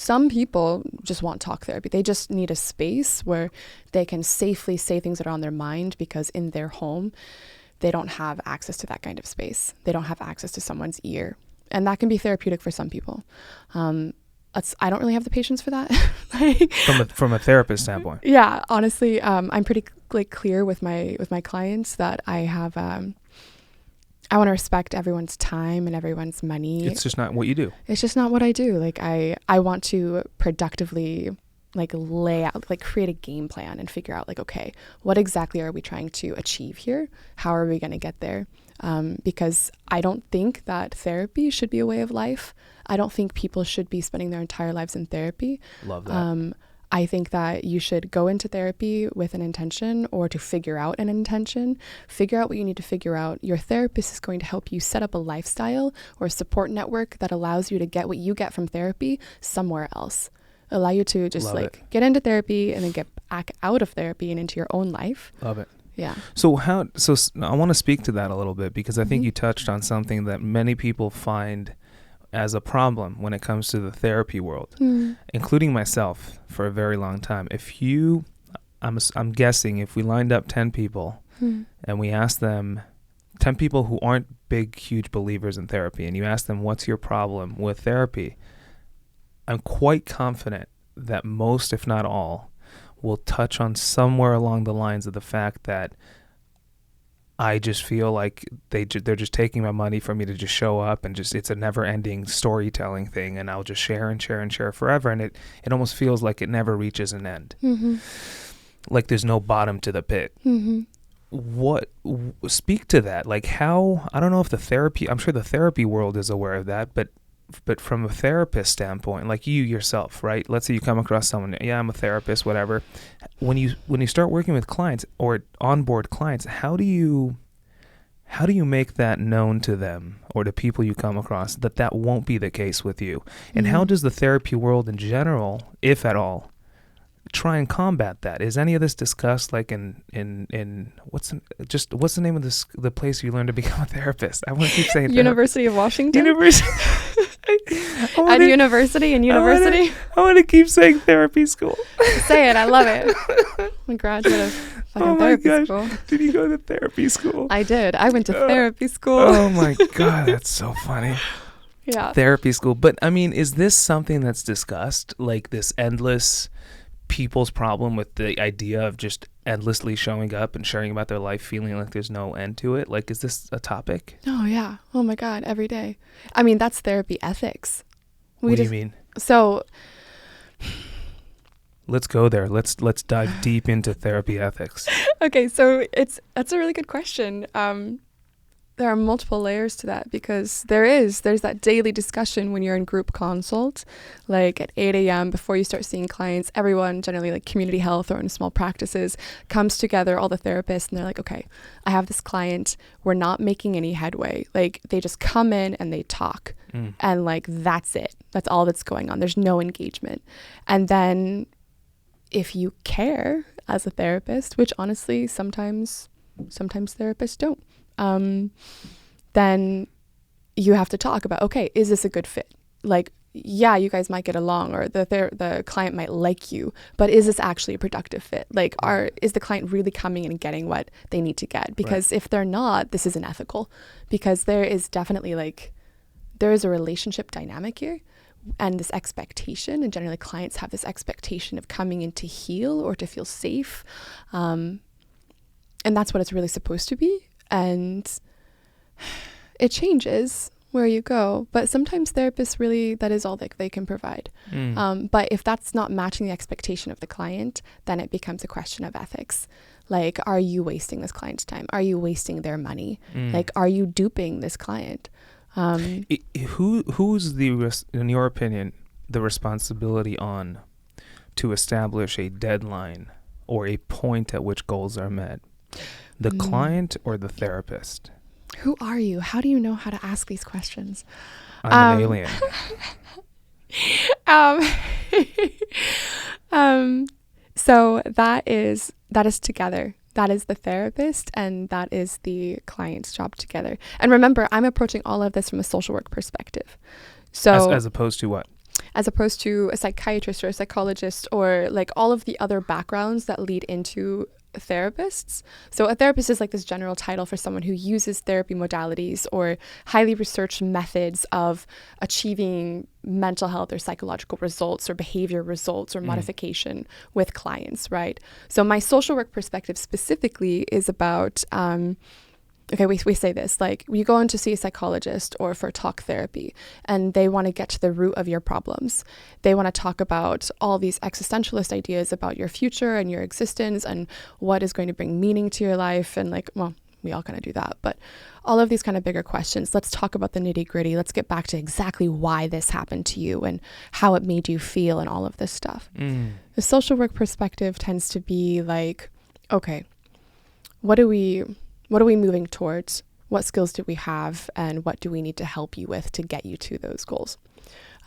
some people just want talk therapy. They just need a space where they can safely say things that are on their mind, because in their home, they don't have access to that kind of space. They don't have access to someone's ear. And that can be therapeutic for some people. I don't really have the patience for that. From a therapist standpoint. Yeah, honestly, I'm pretty clear with my clients that I have. I want to respect everyone's time and everyone's money. It's just not what you do. It's just not what I do. Like I want to productively lay out, create a game plan and figure out okay, what exactly are we trying to achieve here? How are we going to get there? Because I don't think that therapy should be a way of life. I don't think people should be spending their entire lives in therapy. Love that. I think that you should go into therapy with an intention, or to figure out an intention, figure out what you need to figure out. Your therapist is going to help you set up a lifestyle or a support network that allows you to get what you get from therapy somewhere else. Allow you to just get into therapy and then get back out of therapy and into your own life. Love it. Yeah. So I want to speak to that a little bit, because I think you touched on something that many people find as a problem when it comes to the therapy world, including myself for a very long time. I'm guessing if we lined up 10 people and we asked them, 10 people who aren't big, huge believers in therapy, and you ask them, what's your problem with therapy? I'm quite confident that most, if not all, will touch on somewhere along the lines of the fact that I just feel like they're just taking my money for me to just show up, and just it's a never-ending storytelling thing, and I'll just share and share and share forever, and it almost feels like it never reaches an end. Like there's no bottom to the pit. Speak to that. Like how, I don't know if I'm sure the therapy world is aware of that, but from a therapist standpoint, like you yourself, right? Let's say you come across someone, yeah, I'm a therapist, whatever. When you start working with clients or onboard clients, how do you make that known to them or to people you come across that won't be the case with you? And how does the therapy world in general, if at all, try and combat that? Is any of this discussed, like in what's the name of the place you learn to become a therapist? I want to keep saying University of Washington. University. University. I want to keep saying therapy school. Say it. I love it. I'm a graduate of fucking therapy school. Did you go to therapy school? I did. I went to therapy school. Oh my God, that's so funny. Yeah. Therapy school. But I mean, is this something that's discussed? Like this endless people's problem with the idea of just endlessly showing up and sharing about their life, feeling like there's no end to it? Like, is this a topic? Oh yeah. Oh my God. Every day. I mean, that's therapy ethics. What do you mean? So let's go there. Let's dive deep into therapy ethics. Okay. So that's a really good question. There are multiple layers to that, because there's that daily discussion when you're in group consult, like at 8 a.m. before you start seeing clients. Everyone, generally like community health or in small practices, comes together, all the therapists, and they're like, okay, I have this client. We're not making any headway. Like they just come in and they talk and like, that's it. That's all that's going on. There's no engagement. And then if you care as a therapist, which honestly, sometimes therapists don't, then you have to talk about, okay, is this a good fit? Like, yeah, you guys might get along, or the client might like you, but is this actually a productive fit? Like, is the client really coming in and getting what they need to get? Because if they're not, this isn't ethical, because there is definitely there is a relationship dynamic here, and this expectation, and generally clients have this expectation of coming in to heal or to feel safe. And that's what it's really supposed to be. And it changes where you go, but sometimes therapists really, that is all that they can provide. But if that's not matching the expectation of the client, then it becomes a question of ethics. Like, are you wasting this client's time? Are you wasting their money? Like, are you duping this client? Who's in your opinion, the responsibility on to establish a deadline or a point at which goals are met? The client or the therapist? Who are you? How do you know how to ask these questions? I'm an alien. So that is together. That is the therapist and that is the client's job together. And remember, I'm approaching all of this from a social work perspective. So as opposed to what? as opposed to a psychiatrist or a psychologist or like all of the other backgrounds that lead into therapists. So a therapist is like this general title for someone who uses therapy modalities or highly researched methods of achieving mental health or psychological results or behavior results or modification with clients, right? So my social work perspective specifically is about okay, we say this, like you go in to see a psychologist or for talk therapy and they want to get to the root of your problems. They want to talk about all these existentialist ideas about your future and your existence and what is going to bring meaning to your life. And like, well, we all kind of do that, but all of these kind of bigger questions. Let's talk about the nitty gritty. Let's get back to exactly why this happened to you and how it made you feel and all of this stuff. The social work perspective tends to be like, okay, what are we moving towards? What skills do we have? And what do we need to help you with to get you to those goals?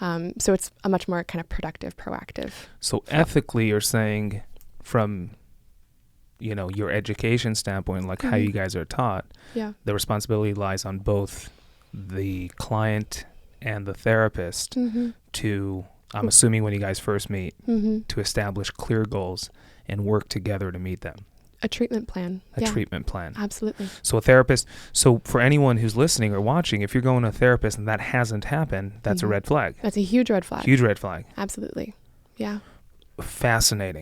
So it's a much more kind of productive, proactive. So ethically, you're saying from, your education standpoint, like how you guys are taught, the responsibility lies on both the client and the therapist to, I'm assuming when you guys first meet, to establish clear goals and work together to meet them. A treatment plan. Treatment plan. Absolutely. So a therapist, so for anyone who's listening or watching, if you're going to a therapist and that hasn't happened, that's a red flag. That's a huge red flag. Huge red flag. Absolutely. Yeah. Fascinating.